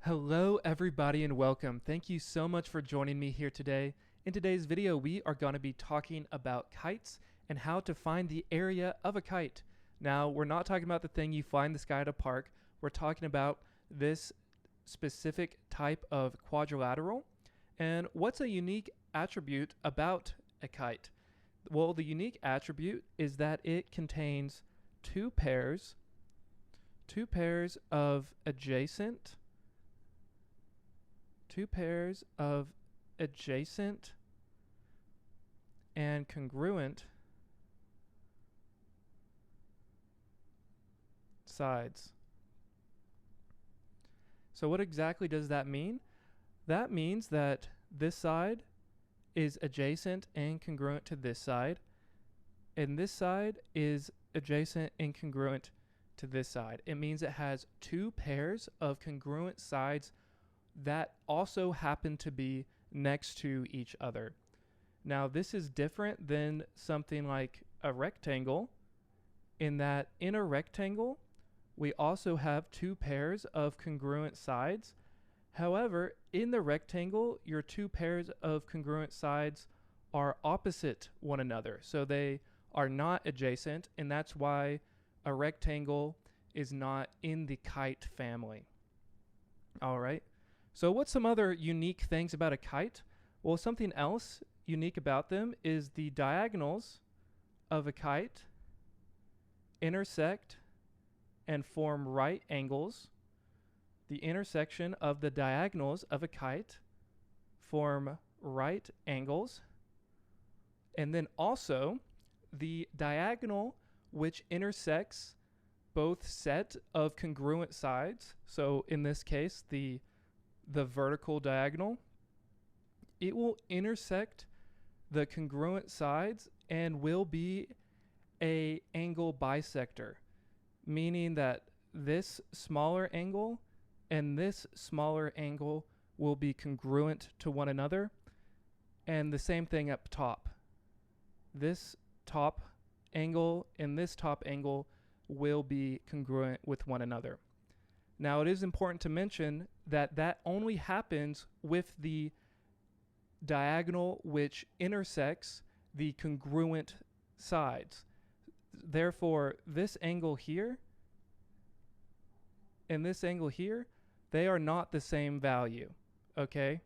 Hello everybody and welcome. Thank you so much for joining me here today. In today's video, we are going to be talking about kites and how to find the area of a kite. Now, we're not talking about the thing you fly in the sky at a park. We're talking about this specific type of quadrilateral. And what's a unique attribute about a kite? Well, the unique attribute is that it contains two pairs of adjacent and congruent sides. So what exactly does that mean? That means that this side is adjacent and congruent to this side, and this side is adjacent and congruent to this side. It means it has two pairs of congruent sides that also happen to be next to each other. Now, this is different than something like a rectangle, in that in a rectangle, we also have two pairs of congruent sides. However, in the rectangle, your two pairs of congruent sides are opposite one another. So they are not adjacent, and that's why a rectangle is not in the kite family. All right. So what's some other unique things about a kite? Well, something else unique about them is the diagonals of a kite intersect and form right angles. The intersection of the diagonals of a kite form right angles. And then also the diagonal which intersects both set of congruent sides. So in this case, the vertical diagonal, it will intersect the congruent sides and will be a angle bisector, meaning that this smaller angle and this smaller angle will be congruent to one another, and the same thing up top. This top angle and this top angle will be congruent with one another. Now, it is important to mention that that only happens with the diagonal which intersects the congruent sides. Therefore, this angle here and this angle here, they are not the same value, okay?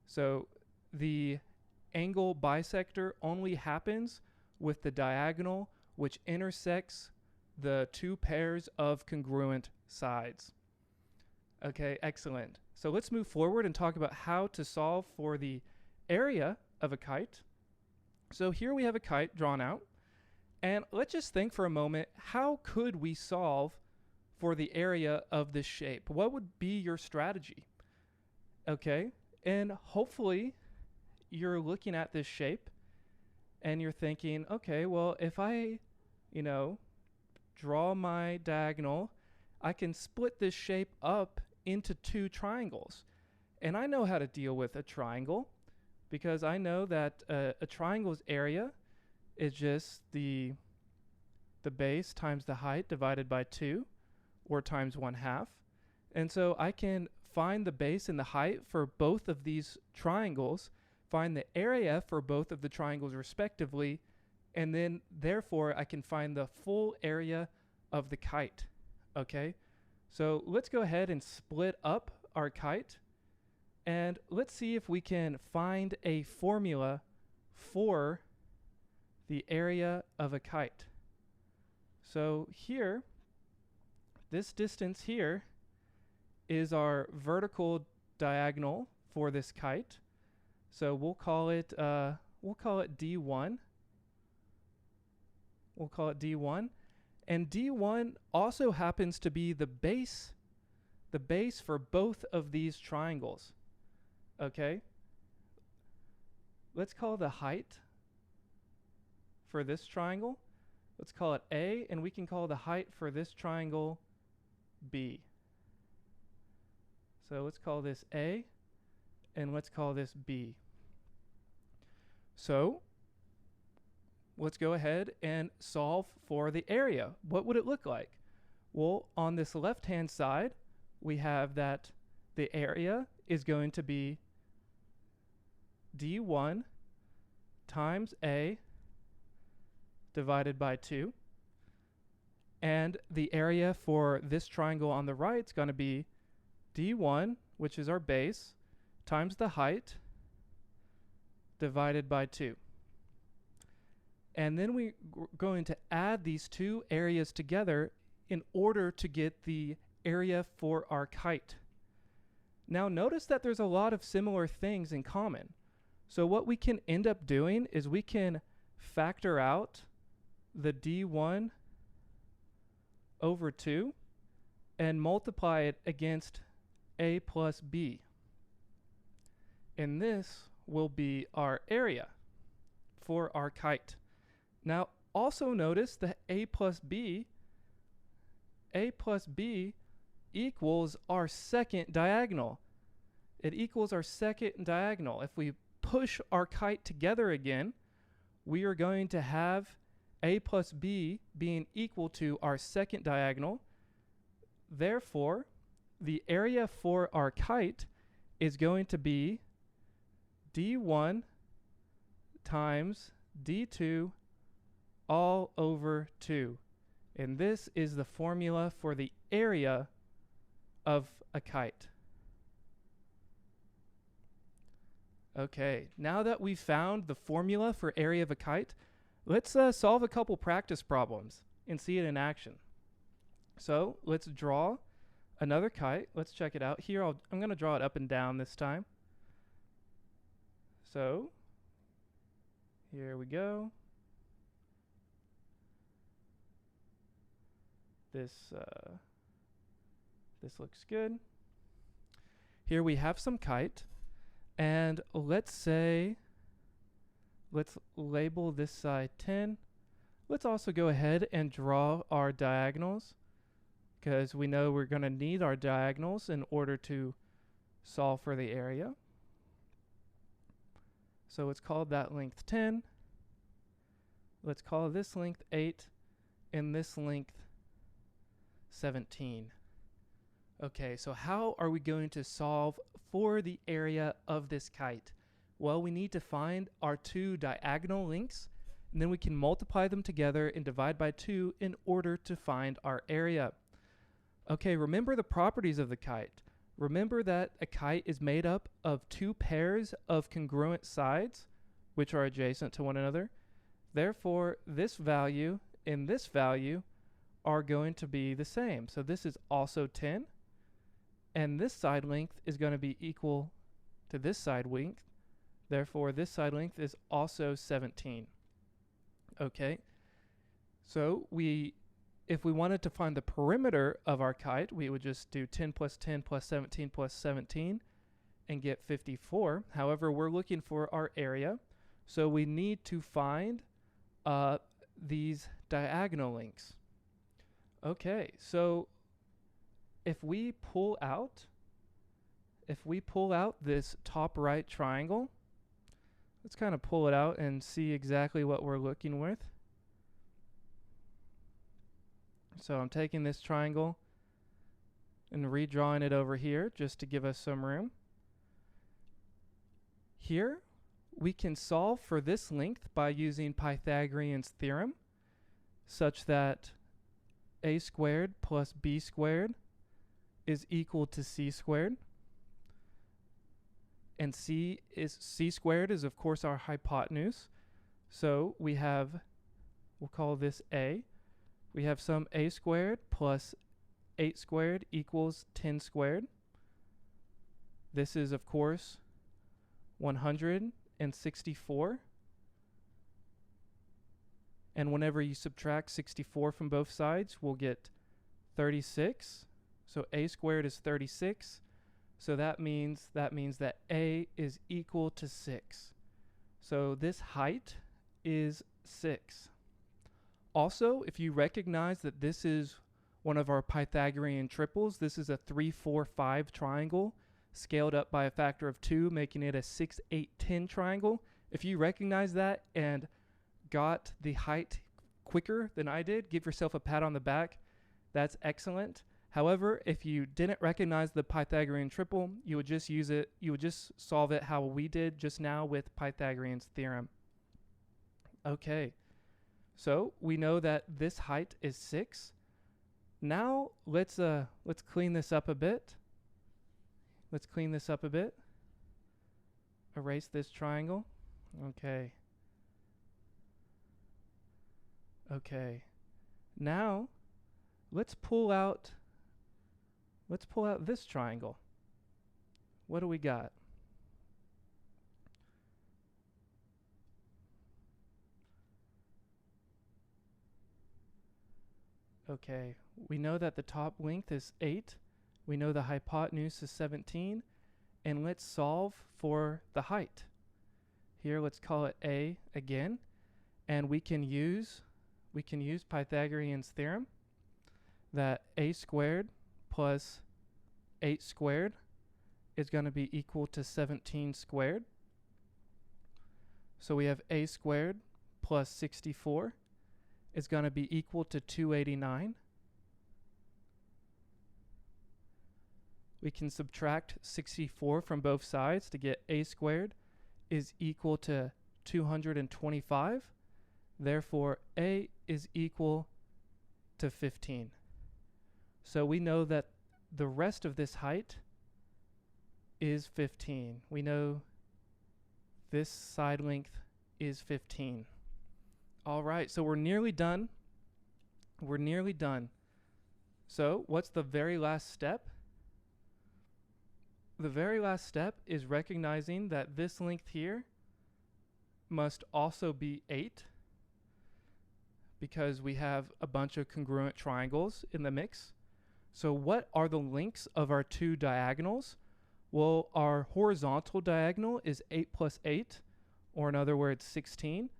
So the angle bisector only happens with the diagonal which intersects the two pairs of congruent sides. Okay, excellent. So let's move forward and talk about how to solve for the area of a kite. So here we have a kite drawn out, and let's just think for a moment, how could we solve for the area of this shape? What would be your strategy? Okay, and hopefully you're looking at this shape and you're thinking, okay, well, if I, draw my diagonal, I can split this shape up into two triangles. And I know how to deal with a triangle because I know that a triangle's area is just the base times the height divided by 2, or times 1/2. And so I can find the base and the height for both of these triangles, find the area for both of the triangles respectively, and then therefore I can find the full area of the kite. Okay, so let's go ahead and split up our kite, and let's see if we can find a formula for the area of a kite. So here, this distance here is our vertical diagonal for this kite. So we'll call it D1. We'll call it D1. And D1 also happens to be the base for both of these triangles. Okay? Let's call the height for this triangle, let's call it A, and we can call the height for this triangle B. So let's call this A, and let's call this B. So let's go ahead and solve for the area. What would it look like? Well, on this left-hand side, we have that the area is going to be D1 times A divided by 2. And the area for this triangle on the right is going to be D1, which is our base, times the height divided by 2. And then we're going to add these two areas together in order to get the area for our kite. Now notice that there's a lot of similar things in common. So what we can end up doing is we can factor out the D1 over 2 and multiply it against A plus B. And this will be our area for our kite. Now also notice that A plus B equals our second diagonal. It equals our second diagonal. If we push our kite together again, we are going to have A plus B being equal to our second diagonal. Therefore, the area for our kite is going to be D1 times D2 all over 2. And this is the formula for the area of a kite. Okay, now that we've found the formula for area of a kite, let's solve a couple practice problems and see it in action. So let's draw another kite. Let's check it out. Here I'm going to draw it up and down this time. So here we go. This looks good. Here we have some kite, and let's label this side 10. Let's also go ahead and draw our diagonals, because we know we're going to need our diagonals in order to solve for the area. So let's call that length 10. Let's call this length 8, and this length 17. Okay, so how are we going to solve for the area of this kite? Well, we need to find our two diagonal lengths, and then we can multiply them together and divide by 2 in order to find our area. Okay, remember the properties of the kite. Remember that a kite is made up of two pairs of congruent sides, which are adjacent to one another. Therefore, this value and this value are going to be the same. So this is also 10, and this side length is going to be equal to this side length. Therefore, this side length is also 17. Okay, so if we wanted to find the perimeter of our kite, we would just do 10 plus 10 plus 17 plus 17 and get 54. However, we're looking for our area, so we need to find these diagonal lengths. Okay, so if we pull out this top right triangle, let's kind of pull it out and see exactly what we're looking with. So I'm taking this triangle and redrawing it over here just to give us some room. Here, we can solve for this length by using Pythagorean's theorem, such that a squared plus b squared is equal to c squared. And c squared is of course our hypotenuse. So we'll call this a. We have some a squared plus 8 squared equals 10 squared. This is of course 164. And whenever you subtract 64 from both sides, we'll get 36. So a squared is 36. So that means that a is equal to 6. So this height is 6. Also, if you recognize that this is one of our Pythagorean triples, this is a 3, 4, 5 triangle scaled up by a factor of 2, making it a 6, 8, 10 triangle. If you recognize that and got the height quicker than I did, give yourself a pat on the back. That's excellent. However, if you didn't recognize the Pythagorean triple, you would just use it, you would just solve it how we did just now with Pythagorean's theorem. Okay, so we know that this height is 6. Now let's clean this up a bit. Let's clean this up a bit. Erase this triangle. Okay. Okay. Now let's pull out this triangle. What do we got? Okay, we know that the top length is 8. We know the hypotenuse is 17. And let's solve for the height. Here, let's call it A again. And we can use Pythagorean's theorem that a squared plus 8 squared is going to be equal to 17 squared. So we have a squared plus 64 is going to be equal to 289. We can subtract 64 from both sides to get a squared is equal to 225. Therefore, a is equal to 15. So we know that the rest of this height is 15. We know this side length is 15. All right, so we're nearly done. We're nearly done. So what's the very last step? The very last step is recognizing that this length here must also be 8 because we have a bunch of congruent triangles in the mix. So what are the lengths of our two diagonals? Well, our horizontal diagonal is 8 plus 8, or in other words, 16.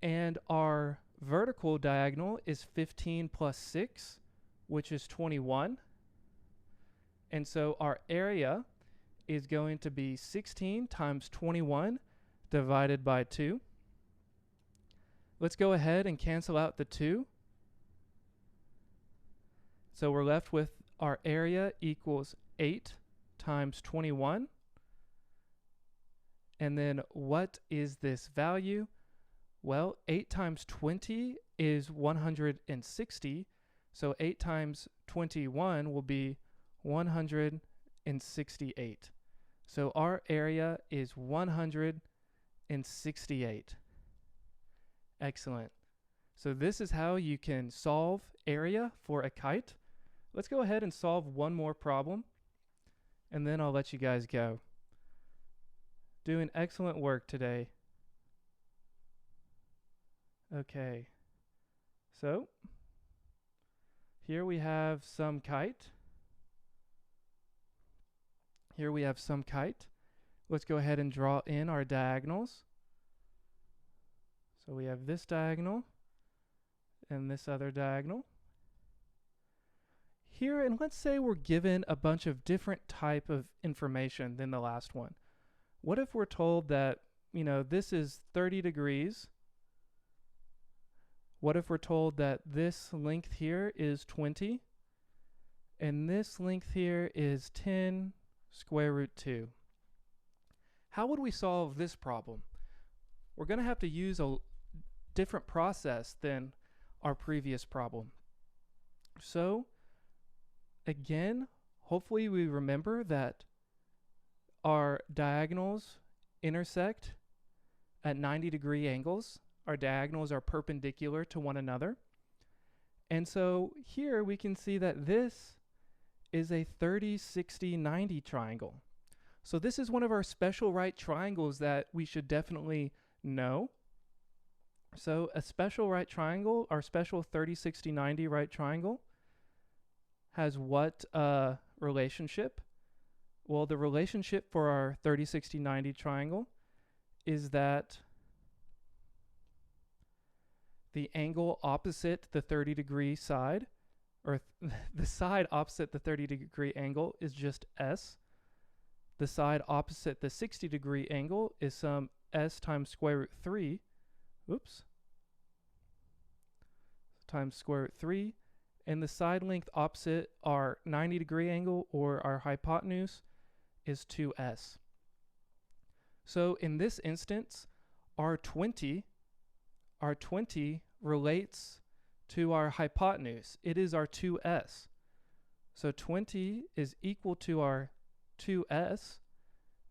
And our vertical diagonal is 15 plus 6, which is 21. And so our area is going to be 16 times 21 divided by 2. Let's go ahead and cancel out the 2. So we're left with our area equals 8 times 21. And then what is this value? Well, 8 times 20 is 160. So 8 times 21 will be 168. So our area is 168. Excellent. So this is how you can solve area for a kite. Let's go ahead and solve one more problem, and then I'll let you guys go. Doing excellent work today. Okay, so here we have some kite. Here we have some kite. Let's go ahead and draw in our diagonals. So we have this diagonal and this other diagonal. Here, and let's say we're given a bunch of different type of information than the last one. What if we're told that, this is 30 degrees? What if we're told that this length here is 20 and this length here is 10 square root 2? How would we solve this problem? We're going to have to use a different process than our previous problem. So again, hopefully we remember that our diagonals intersect at 90-degree angles. Our diagonals are perpendicular to one another. And so here we can see that this is a 30, 60, 90 triangle. So this is one of our special right triangles that we should definitely know. So a special right triangle, our special 30, 60, 90 right triangle, has what relationship? Well, the relationship for our 30, 60, 90 triangle is that the angle opposite the 30-degree side, or the side opposite the 30-degree angle, is just S. The side opposite the 60-degree angle is some S times square root 3. Times square root 3. and the side length opposite our 90-degree angle or our hypotenuse is 2s. So in this instance, our 20 relates to our hypotenuse. It is our 2s. So 20 is equal to our 2s.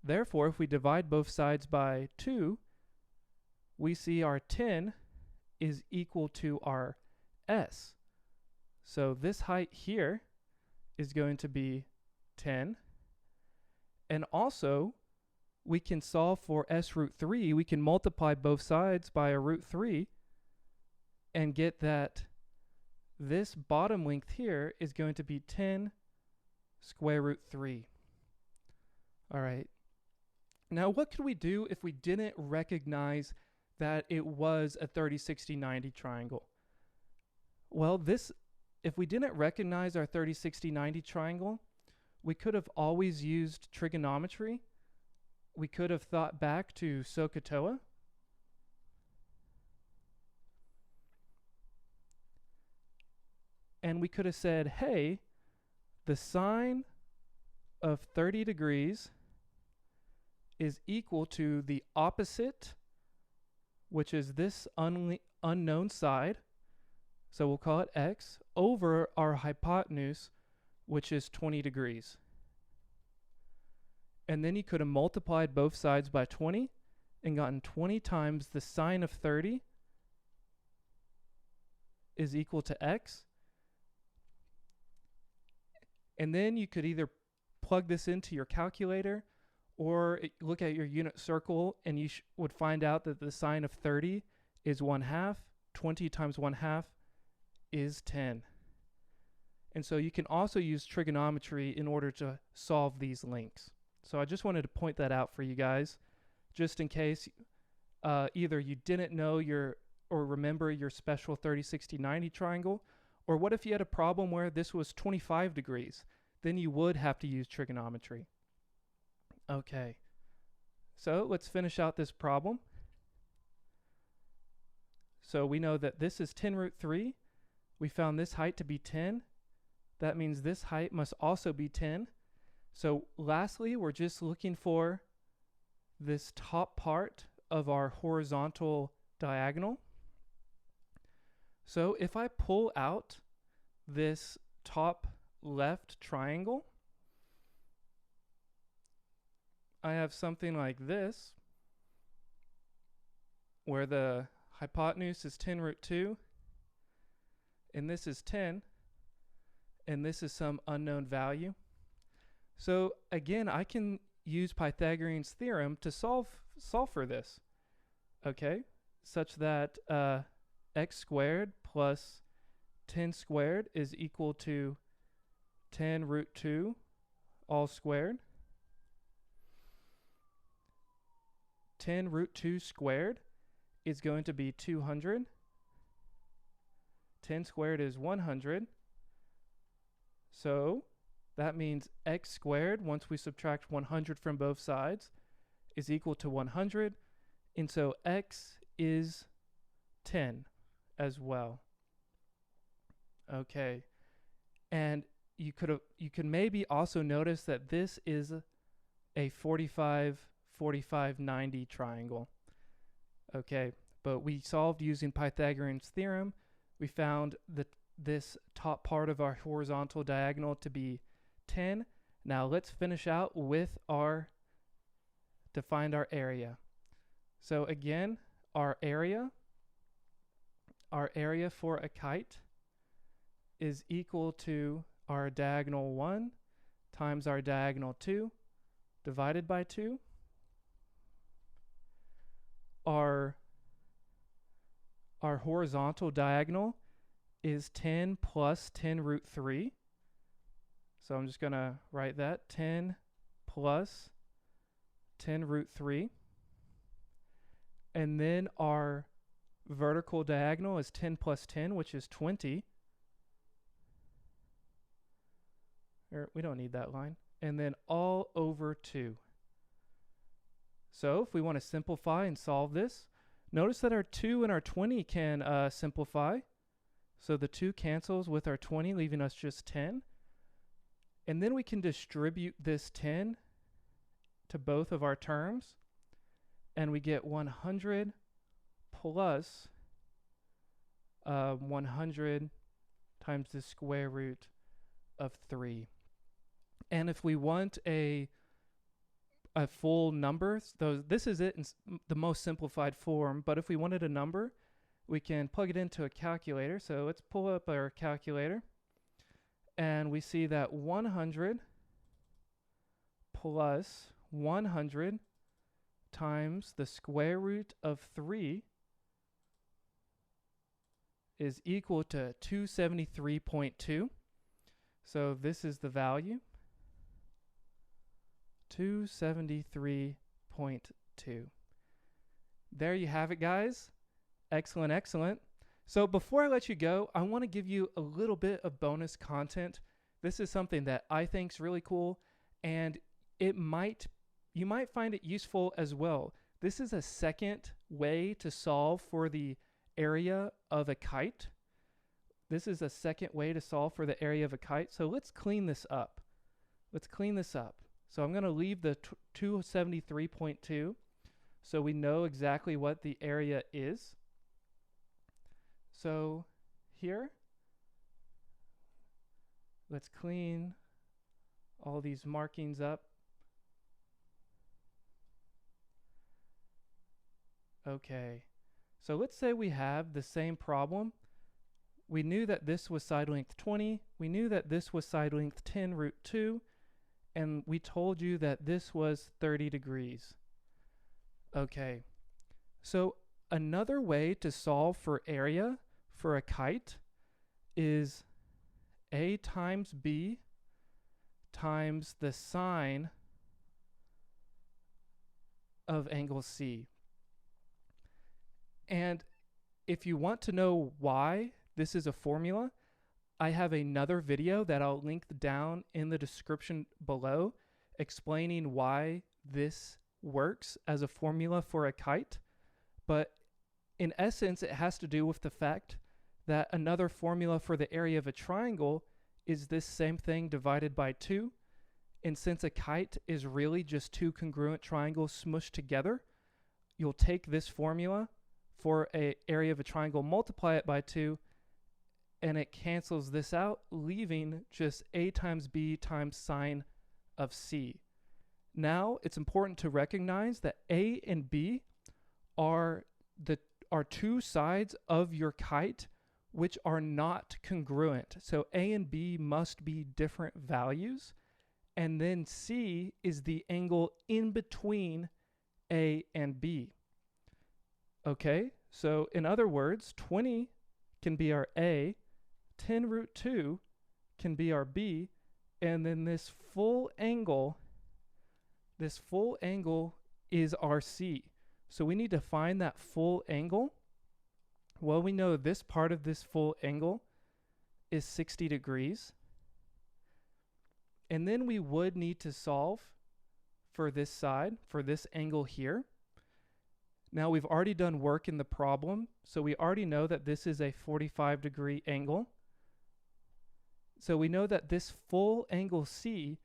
Therefore, if we divide both sides by 2, we see our 10 is equal to our s. So this height here is going to be 10. And also, we can solve for s root 3. We can multiply both sides by a root 3 and get that this bottom length here is going to be 10 square root 3. All right. Now, what could we do if we didn't recognize that it was a 30, 60, 90 triangle? Well, if we didn't recognize our 30, 60, 90 triangle, we could have always used trigonometry. We could have thought back to SOHCAHTOA. And we could have said, hey, the sine of 30 degrees is equal to the opposite, which is this unknown side, so we'll call it x, over our hypotenuse, which is 20 degrees. And then you could have multiplied both sides by 20 and gotten 20 times the sine of 30 is equal to x. And then you could either plug this into your calculator or look at your unit circle, and you would find out that the sine of 30 is 1/2. 20 times 1/2 is 10. And so you can also use trigonometry in order to solve these links. So I just wanted to point that out for you guys, just in case either you didn't know or remember your special 30, 60, 90 triangle, or what if you had a problem where this was 25 degrees? Then you would have to use trigonometry. Okay, so let's finish out this problem. So we know that this is 10 root 3. We found this height to be 10. That means this height must also be 10. So lastly, we're just looking for this top part of our horizontal diagonal. So if I pull out this top left triangle, I have something like this, where the hypotenuse is 10 root 2, and this is 10, and this is some unknown value. So again, I can use Pythagorean's theorem to solve for this, okay, such that x squared plus 10 squared is equal to 10 root 2 all squared. 10 root 2 squared is going to be 200. 10 squared is 100. So that means x squared, once we subtract 100 from both sides, is equal to 100. And so x is 10 as well. Okay. And you could maybe also notice that this is a 45, 45, 90 triangle. Okay, but we solved using Pythagorean's theorem. We found this top part of our horizontal diagonal to be 10. Now let's finish out with to find our area. So again, our area for a kite is equal to our diagonal 1 times our diagonal 2 divided by 2. Our horizontal diagonal is 10 plus 10 root 3. So I'm just going to write that, 10 plus 10 root 3. And then our vertical diagonal is 10 plus 10, which is 20. We don't need that line. And then all over 2. So if we want to simplify and solve this, notice that our 2 and our 20 can simplify. So the 2 cancels with our 20, leaving us just 10. And then we can distribute this 10 to both of our terms, and we get 100 plus 100 times the square root of 3. And if we want a full number, so this is it in the most simplified form, but if we wanted a number, we can plug it into a calculator. So let's pull up our calculator, and we see that 100 plus 100 times the square root of 3 is equal to 273.2. So this is the value, 273.2. There you have it, guys. Excellent, excellent. So before I let you go, I want to give you a little bit of bonus content. This is something that I think is really cool, and you might find it useful as well. This is a second way to solve for the area of a kite. This is a second way to solve for the area of a kite. So let's clean this up. So I'm going to leave the 273.2 so we know exactly what the area is. So here, let's clean all these markings up. Okay, so let's say we have the same problem. We knew that this was side length 20. We knew that this was side length 10 root 2. And we told you that this was 30 degrees. Okay, so another way to solve for area for a kite is A times B times the sine of angle C. And if you want to know why this is a formula, I have another video that I'll link down in the description below explaining why this works as a formula for a kite. But in essence, it has to do with the fact that another formula for the area of a triangle is this same thing divided by 2. And since a kite is really just 2 congruent triangles smushed together, you'll take this formula for an area of a triangle, multiply it by 2, and it cancels this out, leaving just A times B times sine of C. Now, it's important to recognize that A and B are 2 sides of your kite which are not congruent. So A and B must be different values, and then C is the angle in between A and B. Okay, so in other words, 20 can be our A, 10 root 2 can be our B, and then this full angle is our C. So we need to find that full angle. Well, we know this part of this full angle is 60 degrees. And then we would need to solve for this side, for this angle here. Now we've already done work in the problem, so we already know that this is a 45-degree angle. So we know that this full angle C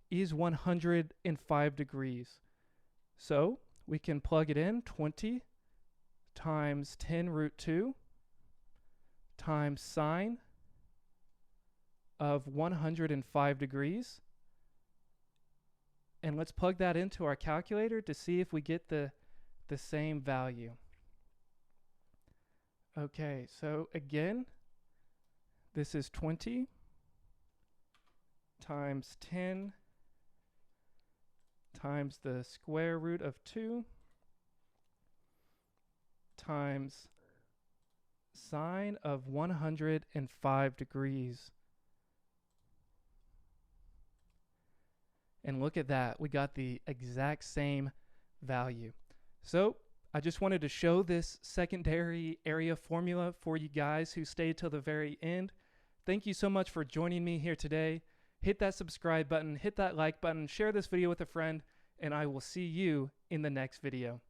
is 105 degrees. So we can plug it in, 20 times 10 root 2 times sine of 105 degrees. And let's plug that into our calculator to see if we get the same value. Okay, so again, this is 20 times 10 times the square root of 2 times sine of 105 degrees. And look at that, we got the exact same value. So I just wanted to show this secondary area formula for you guys who stayed till the very end. Thank you so much for joining me here today. Hit that subscribe button, hit that like button, share this video with a friend, and I will see you in the next video.